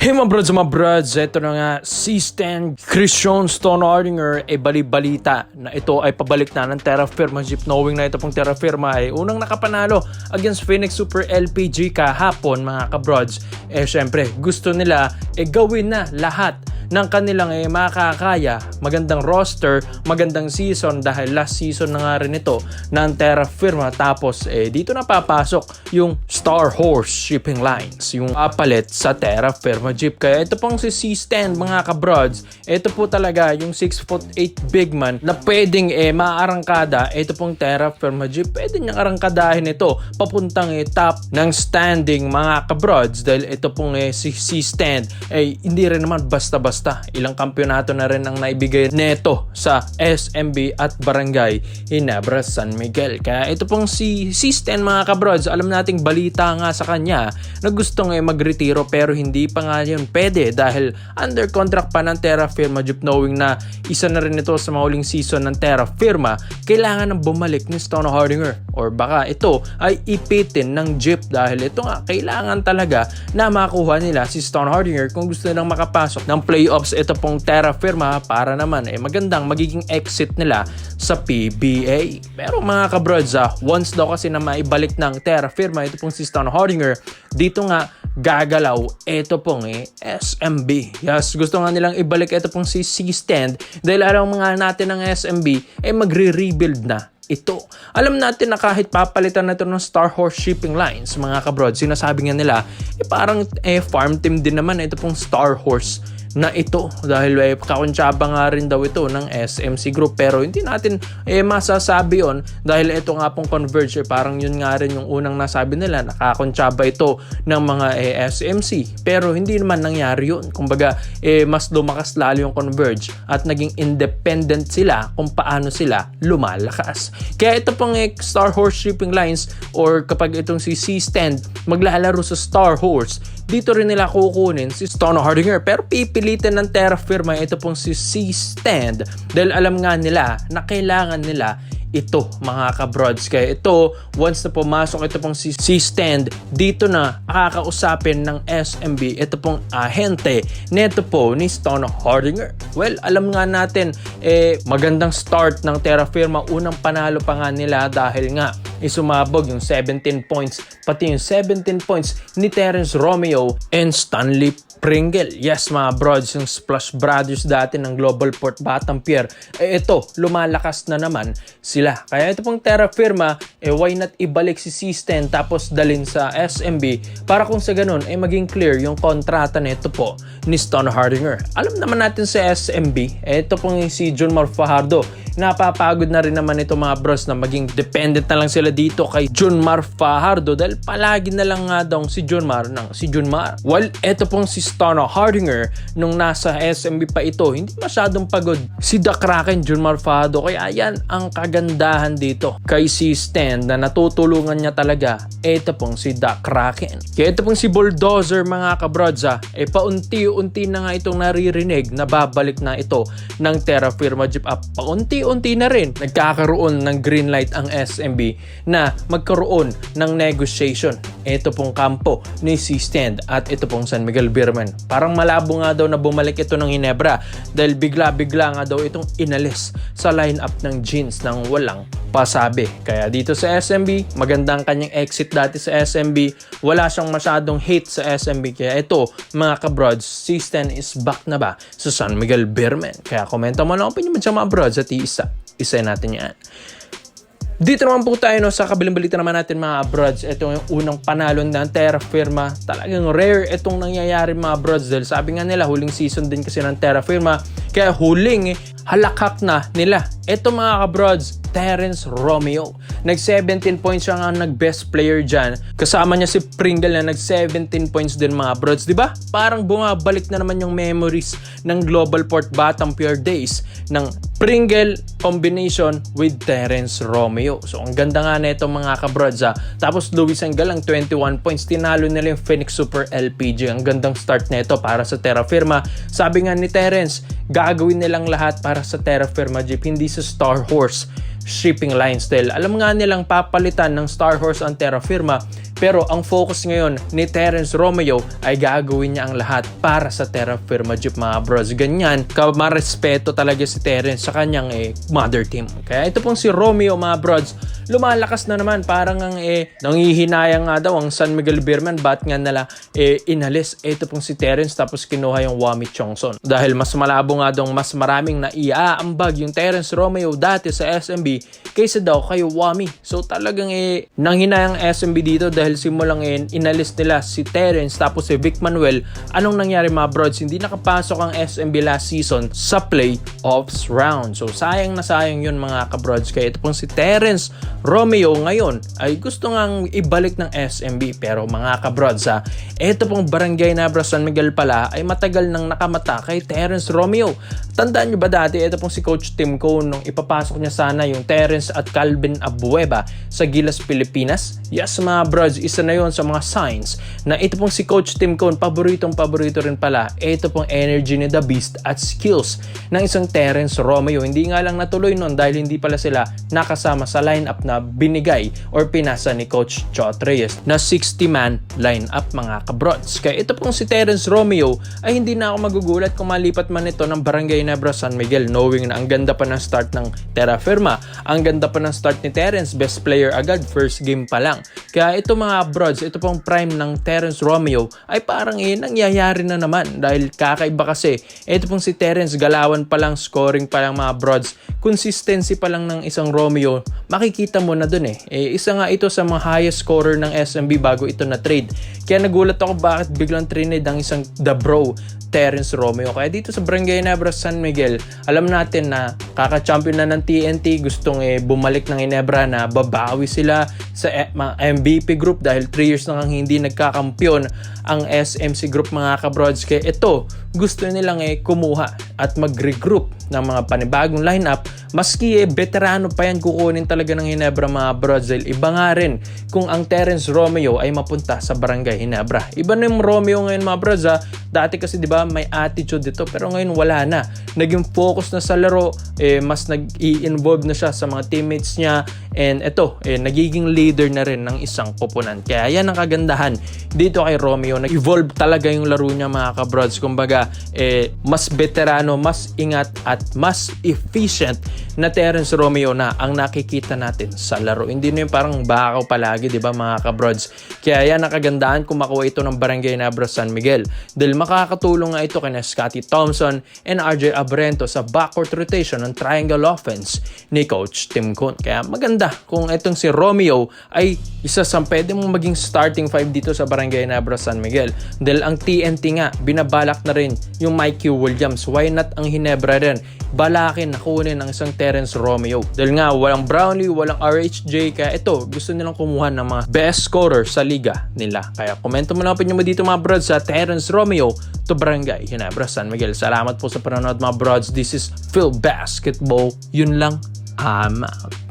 Hey mga brods, ito na nga si Stan Christian Stonehardinger ay balibalita na ito ay pabalik na ng Terra Firma Jeep, knowing na ito pong Terra Firma ay unang nakapanalo against Phoenix Super LPG kahapon mga kabrods. Syempre gusto nila gawin na lahat ng kanilang makakaya, magandang roster, magandang season dahil last season na nga rin ito ng Terra Firma. Tapos dito na papasok yung Star Horse Shipping Lines, yung papalit sa Terra Firma Jeep. Kaya ito pong si C-Stand mga kabrods, ito po talaga yung 6'8" big man na pwedeng maarangkada. Ito pong Terra Firma Jeep, pwede niyang arangkadahin ito papuntang top ng standing mga kabrods, dahil ito pong si C-Stand hindi rin naman basta-basta. Ilang kampyonato na rin ang naibigay neto sa SMB at Barangay Ginebra San Miguel. Kaya ito pong si C-Stand mga kabrods, alam nating balita nga sa kanya na gustong magretiro pero hindi pa nga yun pwede dahil under contract pa ng Terra Firma Jeep, knowing na isa na rin ito sa mahuling season ng Terra Firma. Kailangan ng bumalik ni Stonehardinger or baka ito ay ipitin ng Jeep dahil ito nga kailangan talaga na makuha nila si Stonehardinger kung gusto nilang makapasok ng playoffs ito pong Terra Firma para naman magandang magiging exit nila sa PBA. Pero mga kabrods, once daw kasi na maibalik ng Terra Firma ito pong si Stonehardinger, dito nga gagalaw ito pong SMB. Yes, gusto nga nilang ibalik ito pong si C-Stand dahil alam mga natin ng SMB magre-rebuild na ito. Alam natin na kahit papalitan na ito ng Star Horse Shipping Lines mga kabrods, sinasabi nga nila parang farm team din naman ito pong Star Horse na ito dahil kakuntsaba nga rin daw ito ng SMC Group, pero hindi natin masasabi yon dahil ito nga pong Converge parang yun nga rin yung unang nasabi nila, nakakuntsaba ito ng mga SMC, pero hindi naman nangyari yun. Kumbaga mas lumakas lalo yung Converge at naging independent sila kung paano sila lumalakas. Kaya ito pong Star Horse Shipping Lines or kapag itong si C-Stand maglalaro sa Star Horse, dito rin nila kukunin si Stonehardinger, pero pipilitin ng Terra Firma ito pong si C-Stand dahil alam nga nila na kailangan nila ito mga kabrods. Kaya ito, once na pumasok ito pong si C-Stand, dito na kakausapin ng SMB ito pong ahente neto po ni Stonehardinger. Well, alam nga natin magandang start ng Terra Firma, unang panalo pa nga nila dahil nga sumabog yung 17 points, pati yung 17 points ni Terence Romeo and Stanley Pringle. Yes mga brods, yung Splash Brothers dati ng Global Port Batampier, ito lumalakas na naman sila. Kaya ito pong Terra Firma, why not ibalik si C-Stand tapos dalhin sa SMB para kung sa ganun maging clear yung kontrata nito po ni Stonehardinger. Alam naman natin sa SMB, ito pong si Junmar Fajardo, napapagod na rin naman ito mga bros na maging dependent na lang sila dito kay Junmar Fajardo dahil palagi na lang nga daw si Junmar. Well, ito pong si Stonehardinger nung nasa SMB pa ito, hindi masyadong pagod si The Kraken Junmar Fajardo. Kaya yan ang kagandahan dito kay C-Stand na natutulungan niya talaga ito pong si The Kraken. Kaya ito pong si Bulldozer mga kabrods, paunti-unti na nga itong naririnig na babalik na ito ng Terra Firma Jeep. Paunti-unti na rin nagkakaroon ng green light ang SMB na magkaroon ng negotiation ito pong kampo ni C-Stand at ito pong San Miguel Beerman. Parang malabo nga daw na bumalik ito ng Ginebra dahil bigla-bigla nga daw itong inalis sa lineup ng Jeans nang walang pasabi. Kaya dito sa SMB, magandang kanyang exit dati sa SMB, wala siyang masyadong hate sa SMB. Kaya ito mga kabrods, C-Stand is back na ba sa San Miguel Beerman? Kaya komenta mo lang kung pinyo mga brods at isa natin yan. Dito naman po tayo sa kabilang balita naman natin mga brods. Ito yung unang panalo ng Terra Firma. Talagang rare itong nangyayari mga brods dahil sabi nga nila huling season din kasi ng Terra Firma. Kaya huling halakhak na nila. Ito mga kabrods, Terence Romeo. Nag-17 points siya nga nag-best player dyan. Kasama niya si Pringle na nag-17 points din mga brods. Diba? Parang bumabalik na naman yung memories ng Global Port Batampier days ng Pringle combination with Terence Romeo. So ang ganda nga na itong mga kabrods. Tapos Luis Anggalang 21 points. Tinalo nila yung Phoenix Super LPG. Ang gandang start nito para sa Terra Firma. Sabi nga ni Terence, gagawin nilang lahat para sa Terra Firma Jeep, hindi sa Star Horse Shipping Lines dahil alam nga nilang papalitan ng Star Horse ang Terra Firma Pero ang focus ngayon ni Terence Romeo ay gagawin niya ang lahat para sa Terra Firma Jeep mga bros. Ganyan, marespeto talaga si Terence sa kanyang mother team. Kaya ito pong si Romeo mga bros, lumalakas na naman, parang ang nangihinayang nga daw ang San Miguel Beerman, ba't nga nala inalis ito pong si Terence tapos kinuha yung Wami Chongson. Dahil mas malabo nga daw, mas maraming naiaambag yung Terence Romeo dati sa SMB kaysa daw kay Wami. So talagang nanghinayang SMB dito dahil simulang inalis nila si Terence tapos si Vic Manuel. Anong nangyari mga brods? Hindi nakapasok ang SMB last season sa playoffs round. So sayang na sayang yun mga kabrods. Kaya ito pong si Terence Romeo ngayon ay gusto ngang ibalik ng SMB. Pero mga kabrods ito pong Barangay Nebra San Miguel pala ay matagal nang nakamata kay Terence Romeo. Tandaan nyo ba dati ito pong si Coach Tim Cone nung ipapasok niya sana yung Terence at Calvin Abueva sa Gilas, Pilipinas? Yes mga brods, isa na yon sa mga signs na ito pong si Coach Tim Cone paborito rin pala ito pong energy ni The Beast at skills ng isang Terence Romeo. Hindi nga lang natuloy nun dahil hindi pala sila nakasama sa lineup na binigay or pinasa ni Coach Chot Reyes na 60-man lineup mga kabrods. Kaya ito pong si Terence Romeo ay hindi na ako magugulat kung malipat man ito ng Barangay Nebra San Miguel, knowing na ang ganda pa ng start ng Terra Firma, ang ganda pa ng start ni Terence, best player agad, first game pa lang. Kaya ito mga brods, ito pong prime ng Terence Romeo ay parang nangyayari na naman dahil kakaiba kasi ito pong si Terence, galawan pa lang, scoring pa lang mga brods, consistency pa lang ng isang Romeo, makikita mo na dun isa nga ito sa mga highest scorer ng SMB bago ito na trade. Kaya nagulat ako bakit biglang trinade ang isang The Bro Terence Romeo. Kaya dito sa Barangay Nebra San Miguel, alam natin na kaka-champion na ng TNT, gustong bumalik ng Ginebra na babawi sila sa MVP group dahil 3 years nang hindi nagkakampiyon ang SMC group mga kabrods. Kaya ito, gusto nilang kumuha at mag-regroup ng mga panibagong lineup. Maski veterano pa yan, kukunin talaga ng Ginebra mga brods. Dahil iba nga rin kung ang Terence Romeo ay mapunta sa Barangay Ginebra. Iba na yung Romeo ngayon mga brods. Dati kasi diba may attitude dito, pero ngayon wala na. Naging focus na sa laro, mas nag-i-involve na siya sa mga teammates niya, and ito, nagiging leader na rin ng isang koponan. Kaya yan ang kagandahan dito kay Romeo. Nag-evolve talaga yung laro niya mga kabrods. Kumbaga, mas veterano, mas ingat at mas efficient na Terence Romeo na ang nakikita natin sa laro. Hindi na yung parang bakaw palagi, diba mga kabrods? Kaya yan ang kagandahan kung makuha ito ng Barangay Nebra San Miguel. Dahil makakatulong nga ito kina Scottie Thompson and RJ Abrento sa backcourt rotation ng triangle offense ni Coach Tim Cone. Kaya maganda kung itong si Romeo ay isa sa pwede mong maging starting 5 dito sa Barangay Nebra San Miguel. Dahil ang TNT nga, binabalak na rin yung Mikey Williams. Why not ang Ginebra rin? Balakin na kunin ng isang Terence Romeo. Dahil nga, walang Brownlee, walang RHJ. Kaya ito, gusto nilang kumuha ng mga best scorer sa liga nila. Kaya komento mo lang opinion mo dito mga brods sa Terence Romeo to Barangay Ginebra San Miguel. Salamat po sa panonood mga brods. This is Phil Basketball. Yun lang. I'm out.